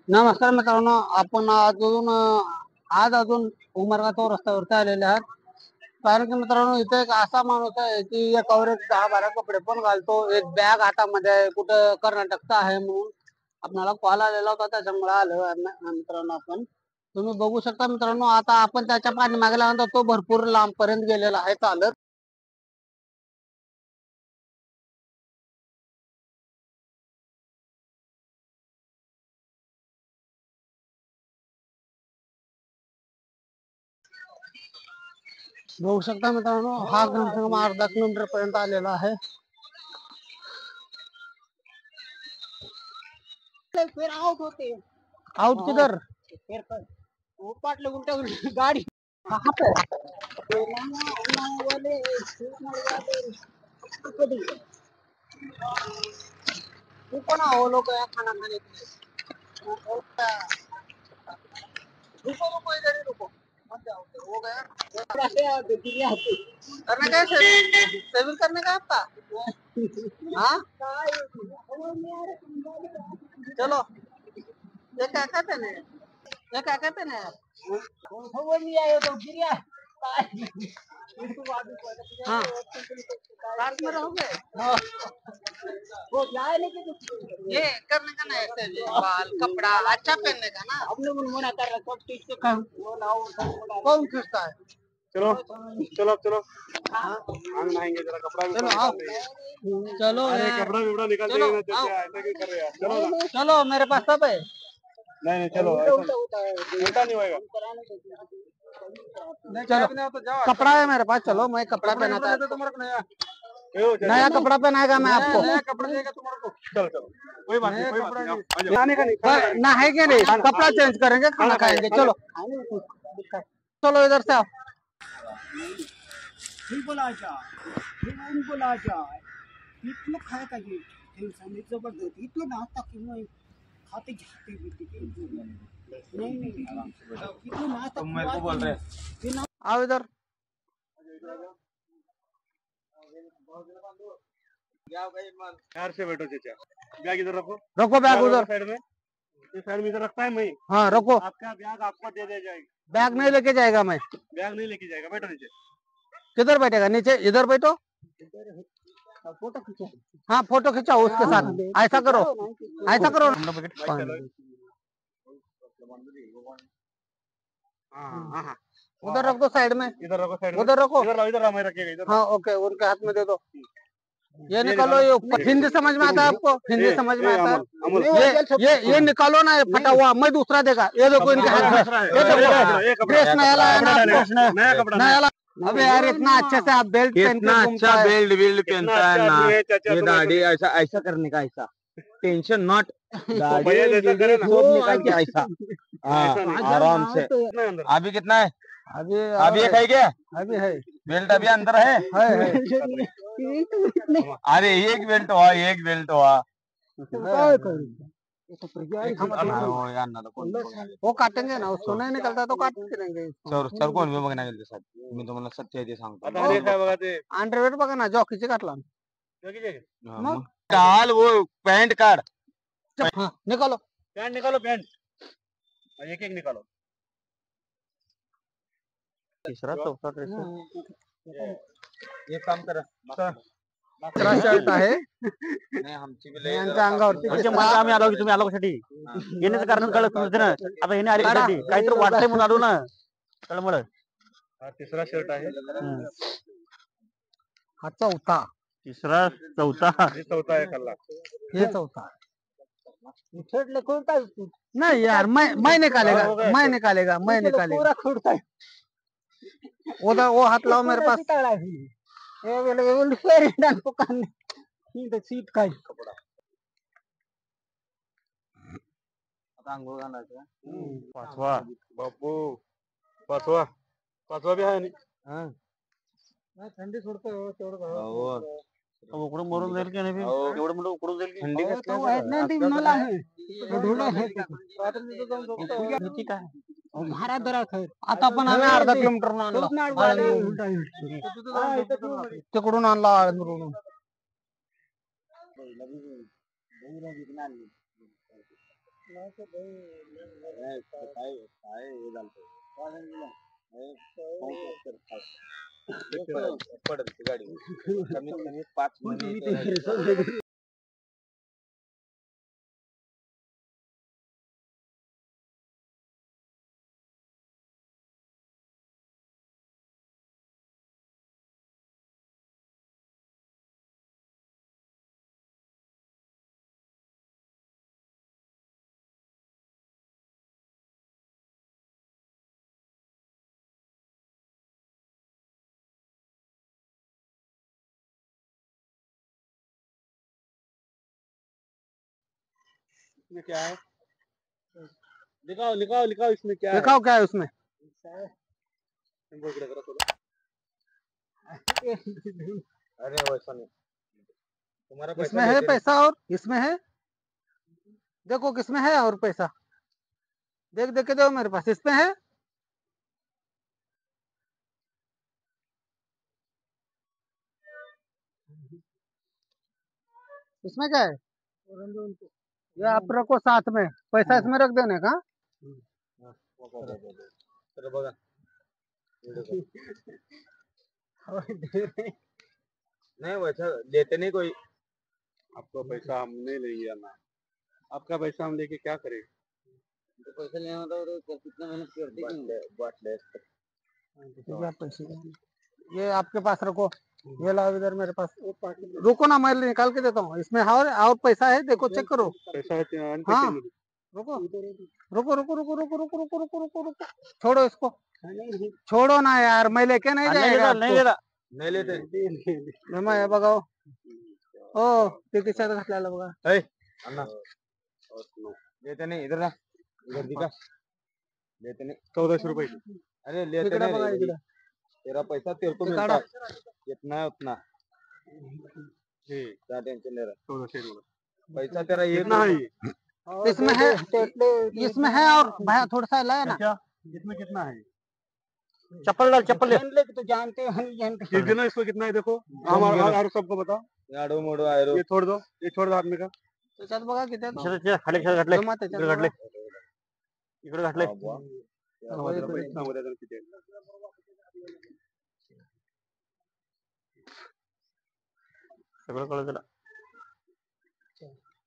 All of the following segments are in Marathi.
नमस्कार मित्रांनो, आपण आज अजून उमरगा रस्त्यावरती आलेले आहात. कारण की मित्रांनो इथे एक असा माणूस आहे की एकावर एक 10-12 कपडे पण घालतो. एक बॅग हातामध्ये आहे, कुठं कर्नाटकचा आहे म्हणून आपल्याला कॉल आलेला होता, त्याच्यामुळे आलो मित्रांनो आपण. तुम्ही बघू शकता मित्रांनो, आता आपण त्याच्या पाठीमागे लागल्यानंतर तो भरपूर लांब पर्यंत गेलेला आहे चालत. बघू शकता मित्रांनो, हा घनसंगम अर्धा किलोमीटर पर्यंत आलेला आहे. फिर आउट होते आउट किधर फिर वो पाटले उल्टा उल्टा गाड़ी कहाँ पे वाले रुको ना वो लोग गया खाना खाने के लिए रुको रुको इधर ही रुको मत जाओ वो गया करने का सेविंग करने का आपका हाँ चलो ये क्या कहते हैं ये क्या कहते हैं वो नहीं आए तो गिरिया हाँ साथ में रहोगे हाँ वो जाए लेकिन ये करने का ना ऐसे बाल कपड़ा अच्छा पहनने का ना अपने को मना कर रहा सब चीज से वो लाओ कौन खींचता है चलो चलो चलो हम नहाएंगे जरा कपड़ा भी चलो आओ चलो अरे यार कपड़ा भी निकाल चलो देंगे ना आओ ऐसा क्यों कर रहे हैं चलो ना चलो मेरे पास सब है नहीं नहीं चलो उल्टा नहीं होएगा चलो कपड़ा है मेरे पास चलो मैं कपड़ा पहनाता है नया कपड़ा पहनाएगा मैं आपको नया कपड़ा देगा तुम्हारे को चलो चलो कोई बात नहीं खाने का नहीं नहाएंगे नहीं कपड़ा चेंज करेंगे खाना खाएंगे चलो चलो इधर से आओ इतलं खाय का जबरदस्त इतलं नाचता की नाही खाते घाते नहीं नहीं इतलं नाचता तुम मेरे को बोल रहे आओ इधर प्यार से बैठो चाचा बैग इधर रखो रखो बैग उधर साइड में ये साइड में इधर रखता है मैं हाँ रखो आपका बैग आपको दे दे जाएगा बैग नहीं लेके जाएगा मैं बैग नहीं लेके जाएगा बैठो नीचे किधर बैठेगा नीचे इधर बैठो फोटो खींचो हाँ फोटो खिंचाओ उसके साथ ऐसा करो हाँ हाँ उधर रख दो साइड में इधर रखो साइड उधर रखो इधर मैं रखिएगा इधर हाँ ओके उनके हाथ में दे दो ये निकालो ये हिंदी समझ में आता है आपको हिंदी समझ में आता है ये निकालो ना ये फटा हुआ मैं दूसरा देगा ये देखो इनके हाथ में ये देखो ड्रेस नया लाया ना नया कपड़ा नया लाया अबे यार इतना अच्छे से आप बेल्ट पहन इतना के अच्छा घूमता है बेल्ट बिल्ड पहनता है ना चाचा ये दाढ़ी ऐसा ऐसा करने का ऐसा टेंशन नॉट दाढ़ी भैया जैसा करे ना सब निकाल के ऐसा हाँ आराम से अभी कितना है अभी एक है क्या अभी है बेल्ट अभी अंदर है अरे एक बेल्ट हुआ एक बेल्ट हुआ वो काटेंगे ना उसको नहीं निकलता तो काट देंगे सर कोण मी बघणार गेलो साहेब मी तुम्हाला सत्य आहे ते सांगतो आता हे काय बघा ते अंडरवेअर बघा ना जॉकीचे काटला हा, मग काल वो पॅन्ट काढ हाँ निकालो पैंट निकालो पैंट एक एक निकालो तिसरा चौथा ड्रेस एक काम करा दुसरा शर्ट आहे नाही आमची बी लय यांच्या अंगावरती म्हणजे आम्ही आलो की तुम्ही आलो कशासाठी येण्याचं कारण कळत नव्हतं ना आता येणे आले कशासाठी काहीतरी वाटतंय म्हणून आलो ना कळलं मला हा तिसरा शर्ट आहे हा चौथा तिसरा चौथा हे चौथा आहे खाल्ला ये चौथा नहीं यार मैं निकालेगा उधर वो हाथ लाओ मेरे पास सीट का आता अंघोळ घालायचं पाचवा बापू पाचवा पाचवा बी आहे आणि थंडी सोडतो तेवढं हो उकडून मरून जाईल की नाही एवढं मोठं उकडून जाईल की थंडी कसली तो आहे नाही ढोला आहे आता पण आम्ही अर्धा किलोमीटर तिकडून आणला पडत गाडी कमीत कमी 5 मिनिट इसमें क्या है? लिखाओ लिखाओ लिखाओ इसमें क्या है? दिखाओ क्या है उसमें। तुमको इकडे करा थोडं. अरे वैसा नहीं तुम्हारा पैसा इसमें है देते पैसा और इसमें है, देखो किसमें है और पैसा, देख देख के दो मेरे पास, इसमें है। इसमें क्या है, ये आप रखो साथ में, पैसा इसमें रख देने का। तर बघा नहीं वैसा देते नहीं कोई. आपका पैसा हम नहीं लेंगे ना. आपका पैसा हम लेके क्या करें? पैसा लेना होता तो कितना मेहनत करते बाटले पैसे ये आपके पास रखो, ये लाओ इधर मेरे पास, रुको ना मैं निकाल के देता हूँ, इसमें और पैसा है, देखो चेक करो। पैसा है हाँ रुको रुको रुको रुको रुको रुको रुको रुको रुको रुको, छोड़ो इसको, छोड़ो ना यार, मैं लेके नहीं जाएगा, नहीं लेला नहीं लेते मैं बघाओ ओ ते खिशात घातलेला बघा. अन्ना लेते नहीं इधर ना इधर दिखा लेते नहीं 1400 रुपये. अरे लेते इकडे बघा नहीं इकडे, तेरा पैसा तेरे को ते मिलता काढा. है जितना है उतना ठीक. क्या टेंशन ले रहा 1400 रुपये. पैसा तेरा ये कितना है ये? इसमें है, इसमें है और भैया थोड़ा सा लाया ना, क्या? इसमें कितना है? चप्पल डाल, चप्पल ले. तो जानते हो ये गिनो इसको कितना है देखो. हमारा सबको बताओ. आडो मोडो आयरो ये छोड़ दो हाथ में का. त्याच्यात बघा किती आहेत. खाली खिशात घातले, जमा त्याच्यात इकडे घातले, बघा. इकडे घातले. सांगू द्या किती आहे. सगळं कळलं त्याला.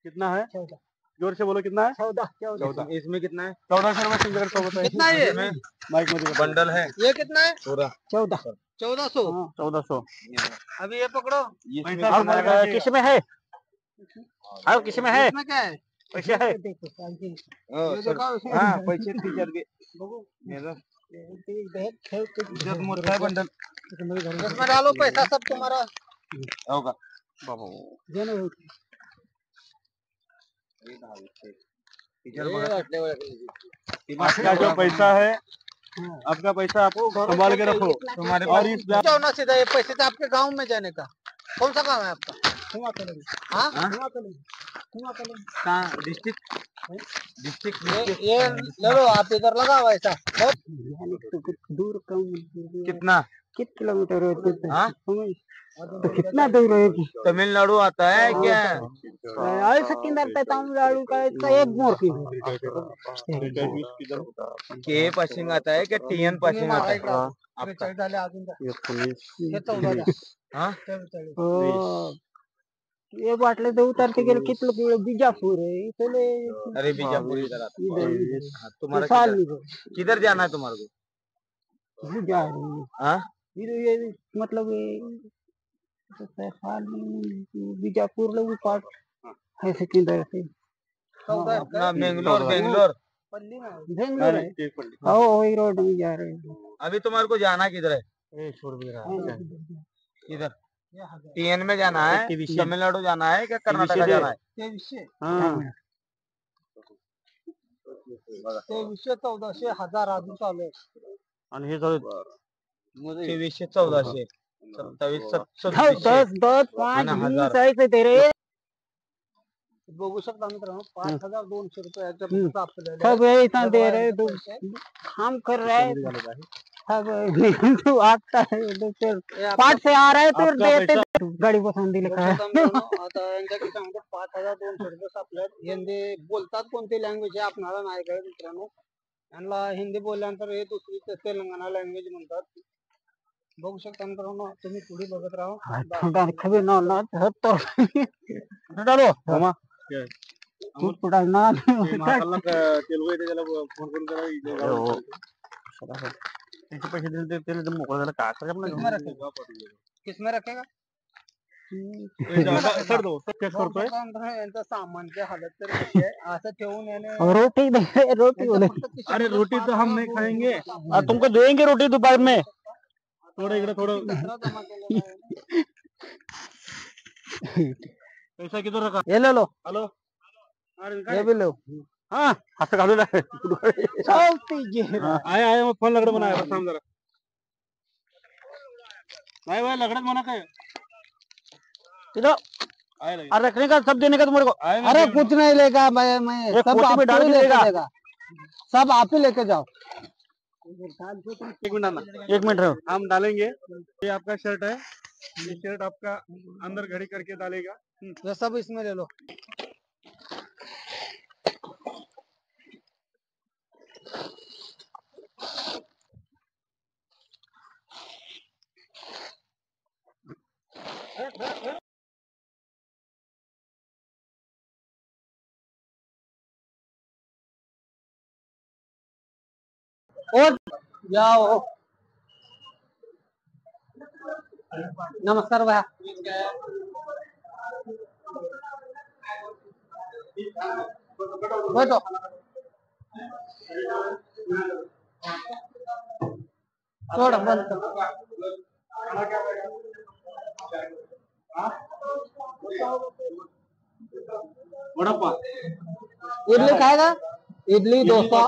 कितना है? 14. जोर से बोलो कितना है? 14 इसमें कितना है 1400 रुपये तुमच्याकडे सोबत आहे. कितना है ये? माइक मध्ये बंडल है ये कितना है? पूरा 1400. 1400. अभी ये पकड़ो, इसमें पैसा कितना हमारा है? किस में है? और किस में है? इसमें क्या है? पैसे है? ये दिखाओ इसमें. हाँ पैसे टीचर के इज्जत मोठा है बंडल इसमें डालो पैसा सब तुम्हारा. होगा टीचर आपका जो पैसा है, आपका पैसा आप संभाल के रखो. तुम्हारे और इस ब्याज जाओ ना सीधा, ये पैसे तो आपके गांव में जाने का. कौन सा गांव है आपका? हाँ कहाँ डिस्ट्रिक्ट ये ले लो, आप इधर लगाओ ऐसा. दूर कितना कितने किलोमीटर है? हाँ तो कितना दूर है? तमिलनाडु आता है क्या ऐसा किधर पे तमिलनाडु का एक मोर की के पासिंग आता है क्या टीएन पासिंग आता है आपका झाले अजून द्या. 19. हे 14 द्या. हाँ हो. ये बाटले तो उतरते गेले कितलं बिजापूर है इथले. अरे बीजापुर इधर आता है. हाँ, तुम्हारा साल किधर जाना है तुम्हारे को जा रही है. हाँ ये मतलब साल बीजापुर लोग पार्ट ऐसे किधर से अपना बेंगलोर बेंगलोर बेंगलोर है. हो वही रोड में जा रहे हैं. अभी तुम्हारे को जाना किधर है छोड़ भी रहा. किधर टीएन में जाना है तमिलनाडु जाना है क्या कर्नाटक जाना है 2300 अजून चालू आहे. आणि हे झालं 2300 1400 27 बघू शकता मित्रांनो, 5200 रुपये काम कर रहे हैं. तू आता पाठ से आ रहे फिर आपका देते पैसा- गाडी बसवून दिली काय आता यांच्या खिशामध्ये 5,200 रुपये सापल्यात. हिंदी बोलतात कोणती लँग्वेज आहे आपणाला नाही कळत मित्रांनो. यांना हिंदी बोलल्यानंतर हे दुसरी तेलंगणा लँग्वेज म्हणतात. बघू शकता मित्रांनो तुम्ही पुढे बघत राहा. खबीर ना डालो मामा तू पुढे ना महाकालला तेलगू येते त्याला फोन करून त्याला इथे जाऊन त्याचे पैसे दिले त्याला मोकळं झालं काय करायचं किसमें रखेगा सर दो चेक करतोय यांचं सामानची हालत तर कशी आहे असं ठेवून याने रोटी रोटी अरे रोटी तो हम नहीं खाएंगे तुमको देंगे रोटी दोपहर में थोडं इकडे थोडं जमा केलेला आहे. पैसा किधर रखा ये ले लो हॅलो ये भी लो हाँ हाथ घालू आया आया मग फोन लगड म्हणा थांब जरा नाही भाई लगडत म्हणा काय आया लगे. और रखने का सब देने का तुम्हारे को आया अरे कुछ नहीं लेगा मैं एक सब पोटी में आपको डाल ही के लेके देगा। देगा सब आप ही लेके जाओ. एक मिनट आना एक मिनट रहो हम डालेंगे ये आपका शर्ट है ये शर्ट आपका अंदर घड़ी करके डालेगा ये सब इसमें ले लो. और जाओ. नमस्कार भैया. बैठो. थोड़ा बंद करो. इडली खाएगा इडली डोसा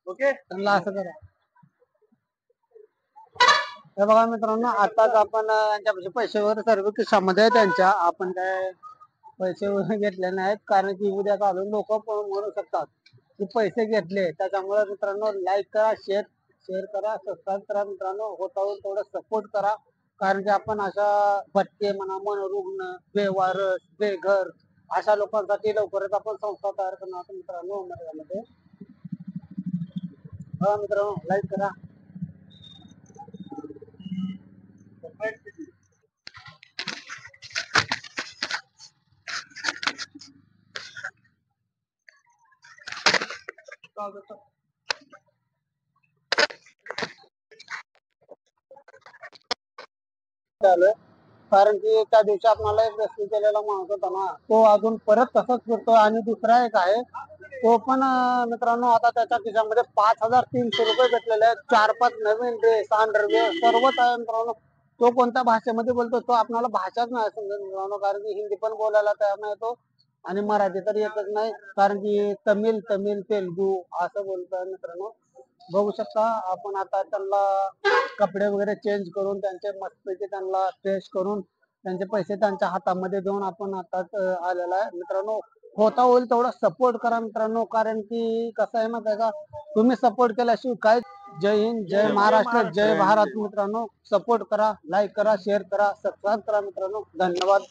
ओके त्यांना असं करा. हे बघा मित्रांनो आताच आपण यांच्यापाशी पैसे वगैरे सर्व खिशामध्ये आहे त्यांच्या. आपण काय पैसे वगैरे घेतले नाहीत कारण की उद्या घालून लोक म्हणू शकतात की पैसे घेतले. त्याच्यामुळे मित्रांनो लाईक करा शेअर करा सबस्क्राईब करा मित्रांनो. होता होईल तेवढं सपोर्ट करा कारण की आपण अशा भटके म्हणा मनोरुग्ण बेवारस बेघर अशा लोकांसाठी लवकरच आपण संस्था तयार करणार आहोत मित्रांनो मध्ये. हा मित्रांनो लाईक करा. चालू कारण की त्या दिवशी आपल्याला एक रेस्क्यू केलेला माणूस होता ना तो अजून परत तसंच फिरतोय. आणि दुसरा एक आहे तो पण मित्रांनो आता त्याच्या खिशामध्ये 5,300 रुपये भेटलेले आहेत. 4-5 नवीन ड्रेस अंडरवेअर सर्वच आहे मित्रांनो. तो कोणत्या भाषेमध्ये बोलतो तो आपल्याला भाषाच नाही समजत मित्रांनो कारण की हिंदी पण बोलायला तयार नाही तो आणि मराठी तर येतच नाही कारण की तमिळ तेलुगू असं बोलतोय मित्रांनो. बघू शकता आपण आता त्यांना कपडे वगैरे चेंज करून त्यांचे मस्तपैकी त्यांना फ्रेश करून त्यांचे पैसे त्यांच्या हातामध्ये देऊन आपण आताच आलेला आहे मित्रांनो. होता होईल तेवढा सपोर्ट करा मित्रांनो कारण की कसं आहे माहिती आहे का तुम्ही सपोर्ट केल्याशिवाय काय. जय हिंद जय महाराष्ट्र जय भारत मित्रांनो. सपोर्ट करा लाईक करा शेअर करा सबस्क्राईब करा मित्रांनो. धन्यवाद.